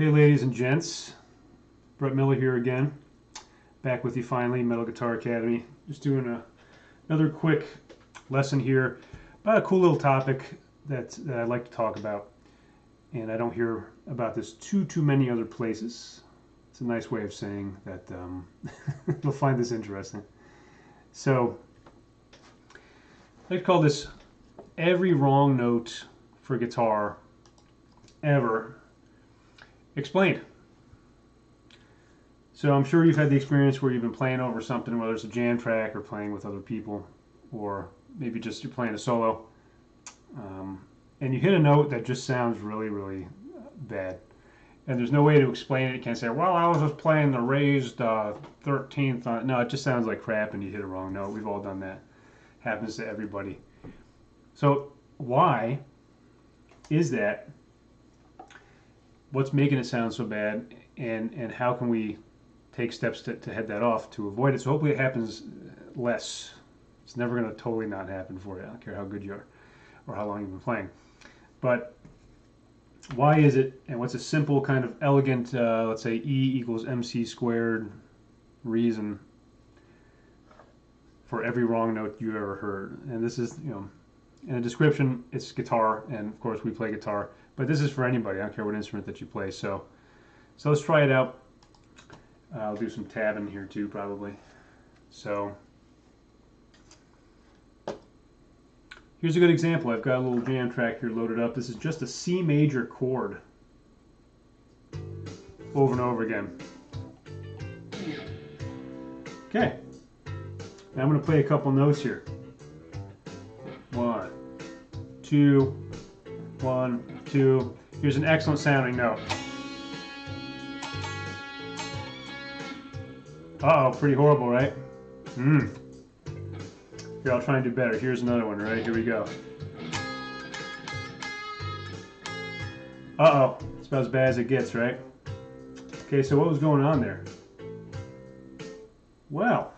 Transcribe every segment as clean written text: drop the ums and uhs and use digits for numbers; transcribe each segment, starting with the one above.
Hey ladies and gents, Brett Miller here again, back with you finally, Metal Guitar Academy. Just doing another quick lesson here about a cool little topic that I like to talk about, and I don't hear about this too many other places. It's a nice way of saying that you'll find this interesting. So, I like to call this every wrong note for guitar ever explained. So I'm sure you've had the experience where you've been playing over something, whether it's a jam track or playing with other people, or maybe just you're playing a solo, and you hit a note that just sounds really bad. And there's no way to explain it. You can't say, well, I was just playing the raised 13th. No, it just sounds like crap and you hit a wrong note. We've all done that. Happens to everybody. So why is that? What's making it sound so bad, and how can we take steps to head that off to avoid it? So hopefully it happens less. It's never going to totally not happen for you. I don't care how good you are or how long you've been playing. But why is it, and what's a simple kind of elegant, let's say E equals MC squared reason for every wrong note you ever heard? And this is, in a description, it's guitar, and of course we play guitar. But this is for anybody. I don't care what instrument that you play. So let's try it out. I'll do some tabbing here too, probably. So here's a good example. I've got a little jam track here loaded up. This is just a C major chord over and over again. Okay. Now I'm going to play a couple notes here. 1, 2, 1, 2. Here's an excellent sounding note. Uh-oh, pretty horrible, right? Here, I'll try and do better. Here's another one, right? Here we go. Uh-oh, it's about as bad as it gets, right? Okay, so what was going on there? Well,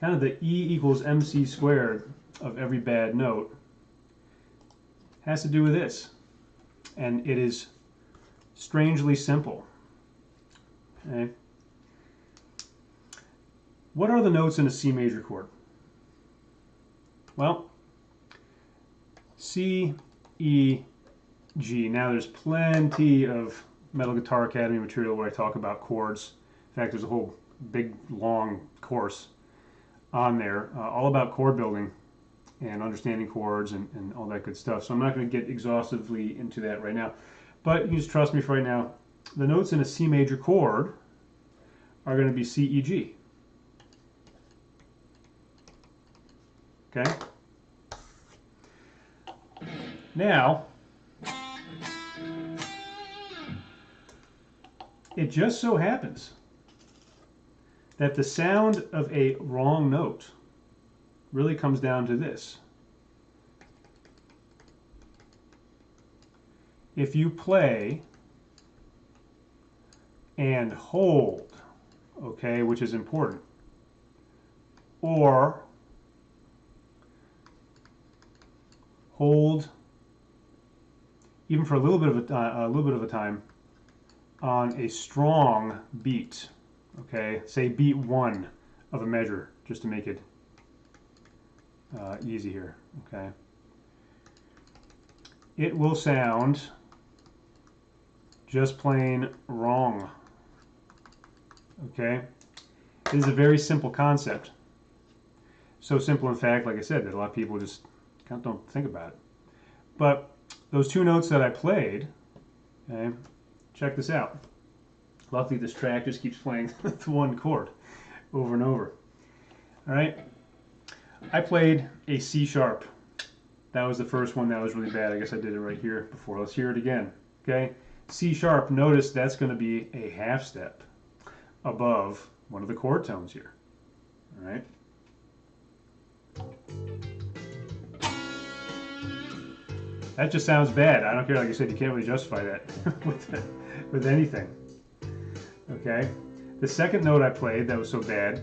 kind of the E equals MC squared of every bad note has to do with this. And it is strangely simple. Okay. What are the notes in a C major chord? Well, C, E, G. Now there's plenty of Metal Guitar Academy material where I talk about chords. In fact, there's a whole big, long course on there all about chord building and understanding chords and all that good stuff. So I'm not going to get exhaustively into that right now. But you just trust me for right now. The notes in a C major chord are going to be C, E, G. Okay? Now, it just so happens that the sound of a wrong note really comes down to this. If you play and hold, okay, which is important, or hold even for a little bit of a time on a strong beat, okay, say beat 1 of a measure, just to make it easy here, okay, it will sound just plain wrong. Okay, this is a very simple concept. So simple, in fact, like I said, that a lot of people just don't think about it. But those two notes that I played, okay, check this out. Luckily, this track just keeps playing the one chord over and over. All right, I played a C sharp. That was the first one that was really bad. I guess I did it right here before. Let's hear it again. Okay, C sharp. Notice that's going to be a half step above one of the chord tones here. All right. That just sounds bad. I don't care. Like I said, you can't really justify that with anything. Okay. The second note I played that was so bad,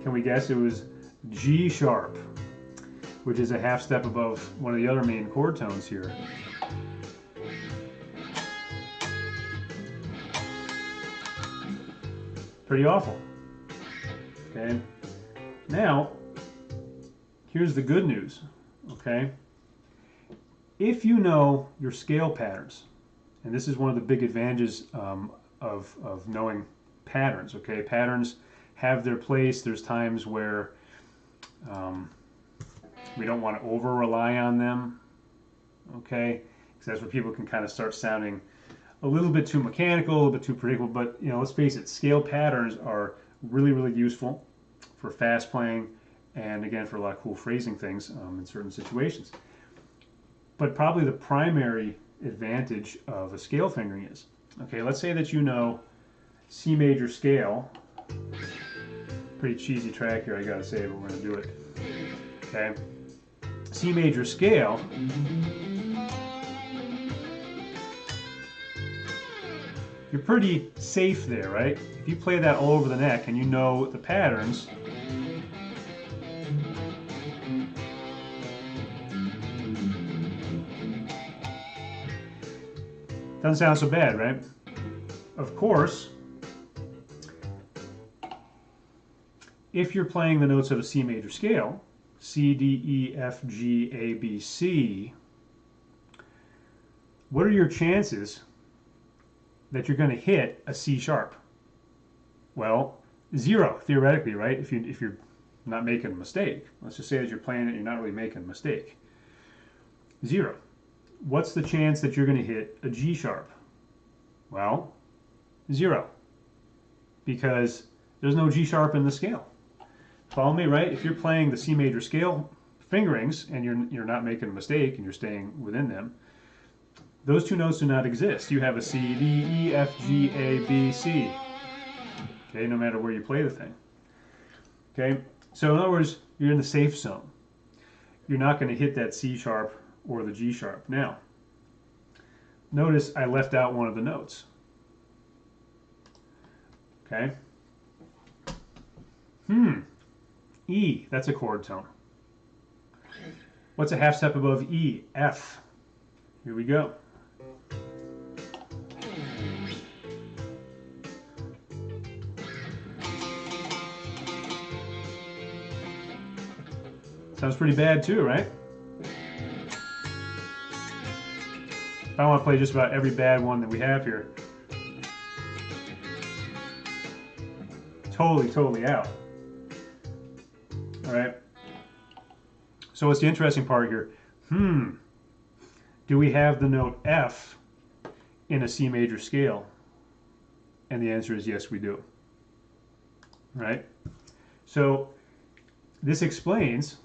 can we guess? It was G sharp, which is a half step above one of the other main chord tones here. Pretty awful. Okay. Now, here's the good news. Okay. If you know your scale patterns, and this is one of the big advantages of knowing patterns. Okay, patterns have their place. There's times where we don't want to over rely on them. Okay, because that's where people can kind of start sounding a little bit too mechanical, a little bit too predictable. But you know, let's face it, scale patterns are really, really useful for fast playing, and again for a lot of cool phrasing things in certain situations. But probably the primary advantage of a scale fingering is, okay, let's say that you know C major scale. Pretty cheesy track here, I gotta say, but we're gonna do it. Okay, C major scale. You're pretty safe there, right? If you play that all over the neck and you know the patterns, doesn't sound so bad, right? Of course, if you're playing the notes of a C major scale, C, D, E, F, G, A, B, C, what are your chances that you're going to hit a C sharp? Well, 0 theoretically, right? If you're not making a mistake. Let's just say that you're playing it, you're not really making a mistake. 0. What's the chance that you're going to hit a G sharp? Well, 0, because there's no G sharp in the scale. Follow me, right? If you're playing the C major scale fingerings and you're not making a mistake and you're staying within them, those two notes do not exist. You have a C, D, E, F, G, A, B, C. Okay, no matter where you play the thing. Okay, so in other words, you're in the safe zone. You're not going to hit that C sharp or the G sharp. Now, notice I left out one of the notes. Okay. E, that's a chord tone. What's a half step above E? F. Here we go. Sounds pretty bad too, right? I want to play just about every bad one that we have here. Totally out. All right. So what's the interesting part here? Do we have the note F in a C major scale? And the answer is yes, we do. Right? So this explains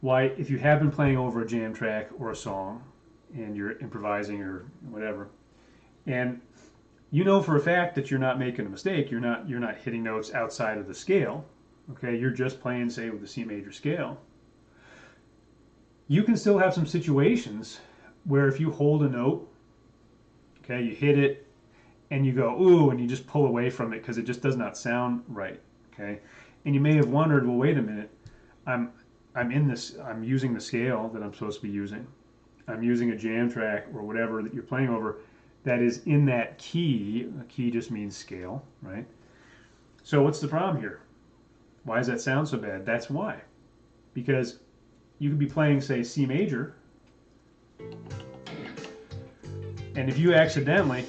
why, if you have been playing over a jam track or a song and you're improvising or whatever, and you know for a fact that you're not making a mistake, you're not hitting notes outside of the scale, okay, you're just playing, say, with the C major scale, you can still have some situations where if you hold a note, okay, you hit it and you go, ooh, and you just pull away from it because it just does not sound right, okay, and you may have wondered, well, wait a minute, I'm using the scale that I'm supposed to be using. I'm using a jam track or whatever that you're playing over that is in that key. A key just means scale, right? So what's the problem here? Why does that sound so bad? That's why. Because you could be playing, say, C major, and if you accidentally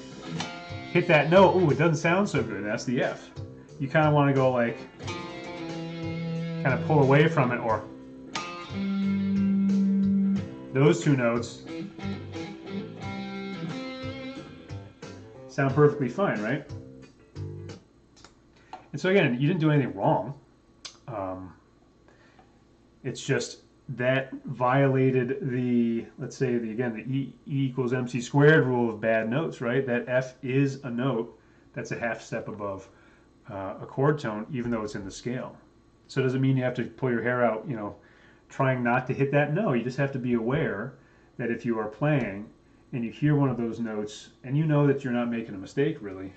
hit that note, ooh, it doesn't sound so good. That's the F. You kind of want to go like, kind of pull away from it, or those two notes sound perfectly fine, right? And so again, you didn't do anything wrong. It's just that violated the, let's say, the E equals MC squared rule of bad notes, right? That F is a note that's a half step above a chord tone, even though it's in the scale. So it doesn't mean you have to pull your hair out, you know, trying not to hit that. No, you just have to be aware that if you are playing and you hear one of those notes and you know that you're not making a mistake, really,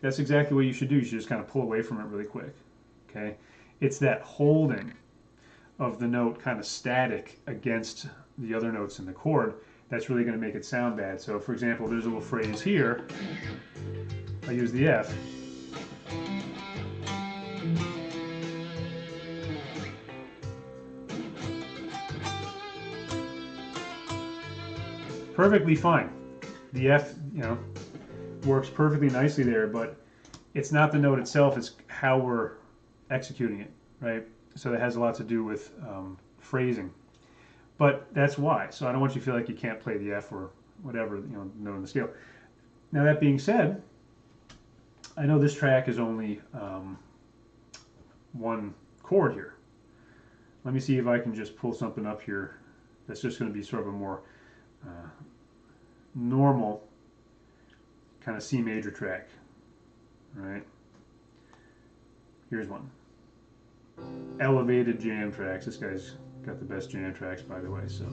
that's exactly what you should do. You should just kind of pull away from it really quick, okay? It's that holding of the note kind of static against the other notes in the chord that's really going to make it sound bad. So, for example, there's a little phrase here. I use the F. perfectly fine. The F, you know, works perfectly nicely there, but it's not the note itself, it's how we're executing it, right? So that has a lot to do with phrasing. But that's why. So I don't want you to feel like you can't play the F or whatever, you know, note on the scale. Now that being said, I know this track is only one chord here. Let me see if I can just pull something up here that's just going to be sort of a more normal kind of C major track. All right. Here's one. Elevated jam tracks. This guy's got the best jam tracks, by the way. So,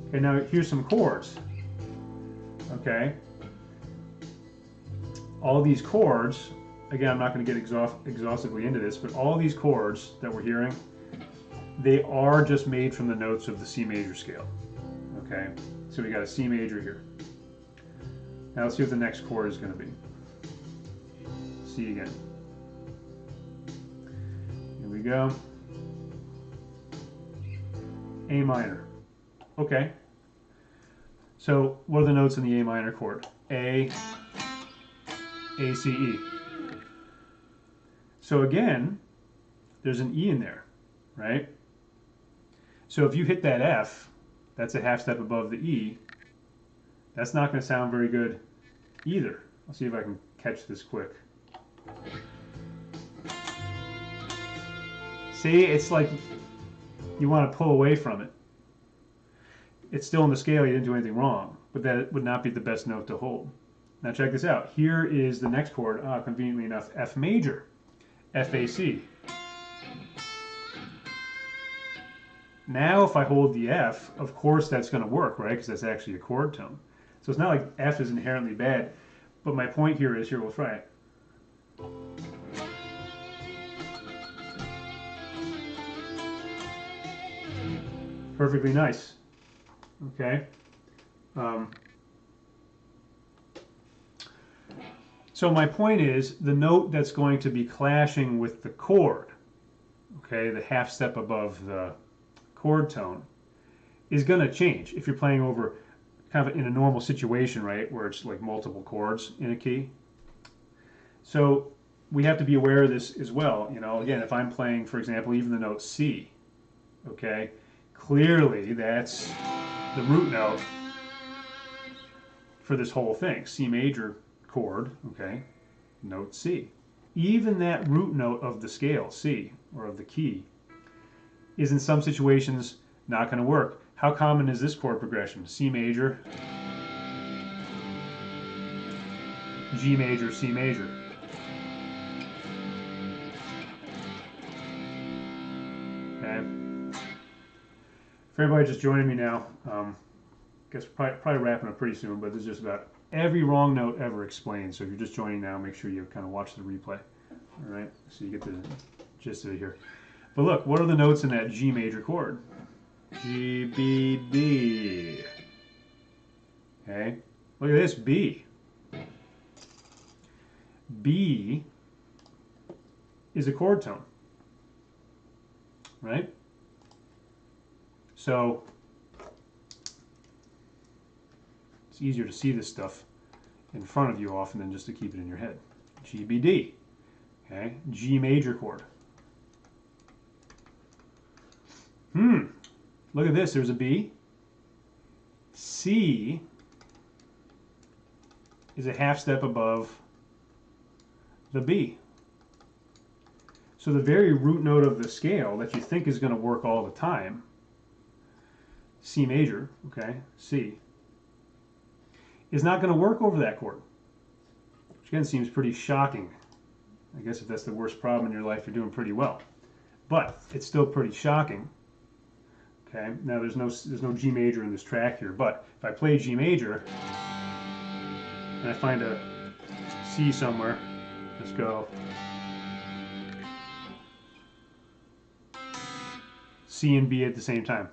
okay, now here's some chords. Okay. All these chords, again, I'm not going to get exhaustively into this, but all these chords that we're hearing, they are just made from the notes of the C major scale. Okay, so we got a C major here. Now let's see what the next chord is going to be. C again. Here we go. A minor. Okay. So what are the notes in the A minor chord? A, C, E. So again, there's an E in there, right? So if you hit that F, that's a half step above the E. That's not going to sound very good either. I'll see if I can catch this quick. See, it's like you want to pull away from it. It's still in the scale, you didn't do anything wrong, but that would not be the best note to hold. Now check this out. Here is the next chord, conveniently enough, F major, F-A-C. Now if I hold the F, of course that's going to work, right? Because that's actually a chord tone. So it's not like F is inherently bad, but my point here is, here, we'll try it. Perfectly nice. Okay. So my point is, the note that's going to be clashing with the chord, okay, the half step above the chord tone, is going to change if you're playing over kind of in a normal situation, right, where it's like multiple chords in a key. So we have to be aware of this as well. You know, again, if I'm playing, for example, even the note C, okay, clearly that's the root note for this whole thing, C major chord, okay, note C. Even that root note of the scale, C, or of the key, is in some situations not going to work. How common is this chord progression? C major, G major, C major. Okay. For everybody just joining me now, guess probably wrapping up pretty soon, but this is just about every wrong note ever explained. So if you're just joining now, make sure you kind of watch the replay. All right, so you get the gist of it here. But look, what are the notes in that G major chord? G, B, D. Okay, look at this, B. B is a chord tone, right? So it's easier to see this stuff in front of you often than just to keep it in your head. G, B, D. Okay, G major chord. Look at this, there's a B. C is a half step above the B. So the very root note of the scale that you think is going to work all the time, C major, okay, C, is not going to work over that chord. Which again seems pretty shocking. I guess if that's the worst problem in your life, you're doing pretty well. But it's still pretty shocking. Okay, now there's no G major in this track here, but if I play G major and I find a C somewhere, let's go C and B at the same time.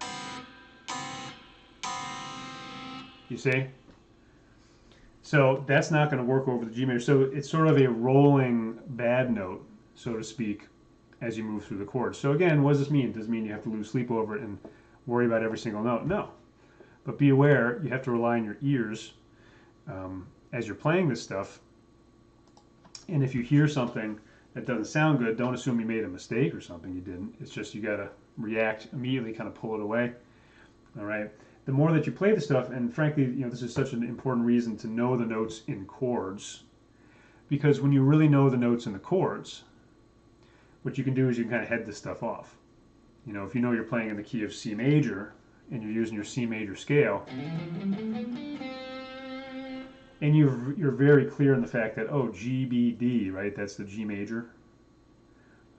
You see? So that's not going to work over the G major. So it's sort of a rolling bad note, so to speak, as you move through the chords. So again, what does this mean? Does it mean you have to lose sleep over it and worry about every single note? No. But be aware, you have to rely on your ears as you're playing this stuff. And if you hear something that doesn't sound good, don't assume you made a mistake or something. You didn't. It's just you got to react immediately, kind of pull it away. All right. The more that you play the stuff, and frankly, this is such an important reason to know the notes in chords, because when you really know the notes in the chords, what you can do is you can kind of head this stuff off. If you know you're playing in the key of C major and you're using your C major scale, and you're very clear in the fact that, oh, G, B, D, right? That's the G major.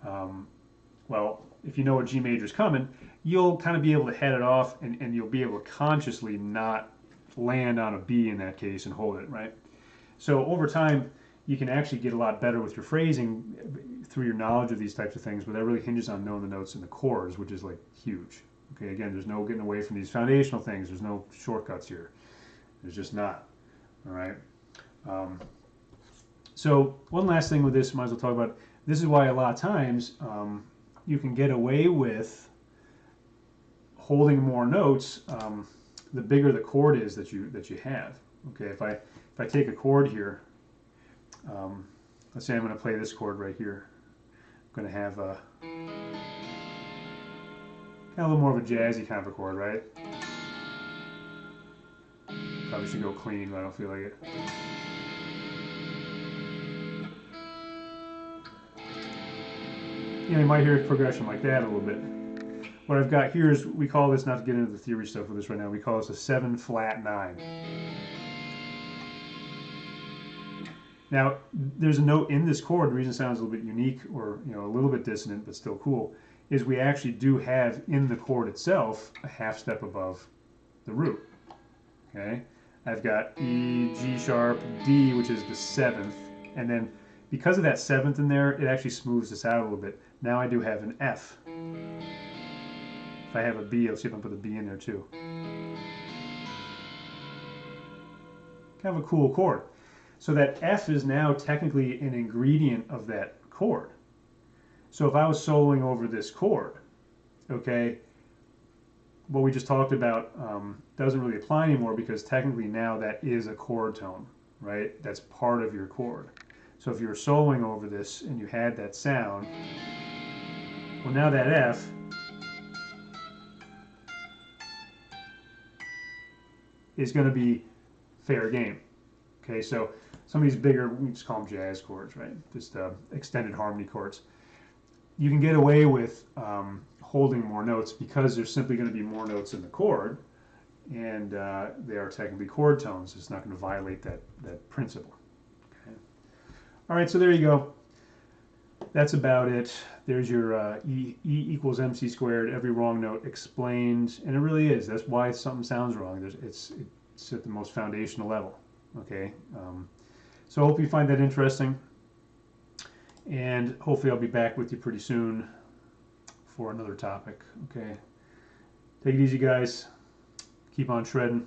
Well, if you know what G major is coming, you'll kind of be able to head it off, and you'll be able to consciously not land on a B in that case and hold it, right? So over time, you can actually get a lot better with your phrasing through your knowledge of these types of things, but that really hinges on knowing the notes in the chords, which is like huge. Okay, again, there's no getting away from these foundational things. There's no shortcuts here. There's just not. All right. So one last thing with this, might as well talk about. This is why a lot of times you can get away with holding more notes the bigger the chord is that you have. Okay, if I take a chord here, let's say I'm going to play this chord right here. I'm going to have a little more of a jazzy kind of a chord, right? Probably should go clean, but I don't feel like it. You might hear a progression like that a little bit. What I've got here is, we call this, not to get into the theory stuff with this right now, we call this a 7 flat 9. Now, there's a note in this chord, the reason it sounds a little bit unique, or a little bit dissonant, but still cool, is we actually do have in the chord itself a half step above the root. Okay, I've got E, G sharp, D, which is the 7th, and then because of that 7th in there, it actually smooths this out a little bit. Now I do have an F. If I have a B, I'll see if I can put the B in there too. Kind of a cool chord. So that F is now technically an ingredient of that chord. So if I was soloing over this chord, okay, what we just talked about doesn't really apply anymore, because technically now that is a chord tone, right? That's part of your chord. So if you were soloing over this and you had that sound, well, now that F is going to be fair game. Okay, so some of these bigger, we just call them jazz chords, right? Just extended harmony chords. You can get away with holding more notes because there's simply going to be more notes in the chord, and they are technically chord tones. It's not going to violate that principle. Okay. All right, so there you go. That's about it. There's your E equals MC squared, every wrong note explained, and it really is. That's why something sounds wrong. It's at the most foundational level. Okay, so I hope you find that interesting, and hopefully I'll be back with you pretty soon for another topic. Okay, take it easy, guys. Keep on shredding.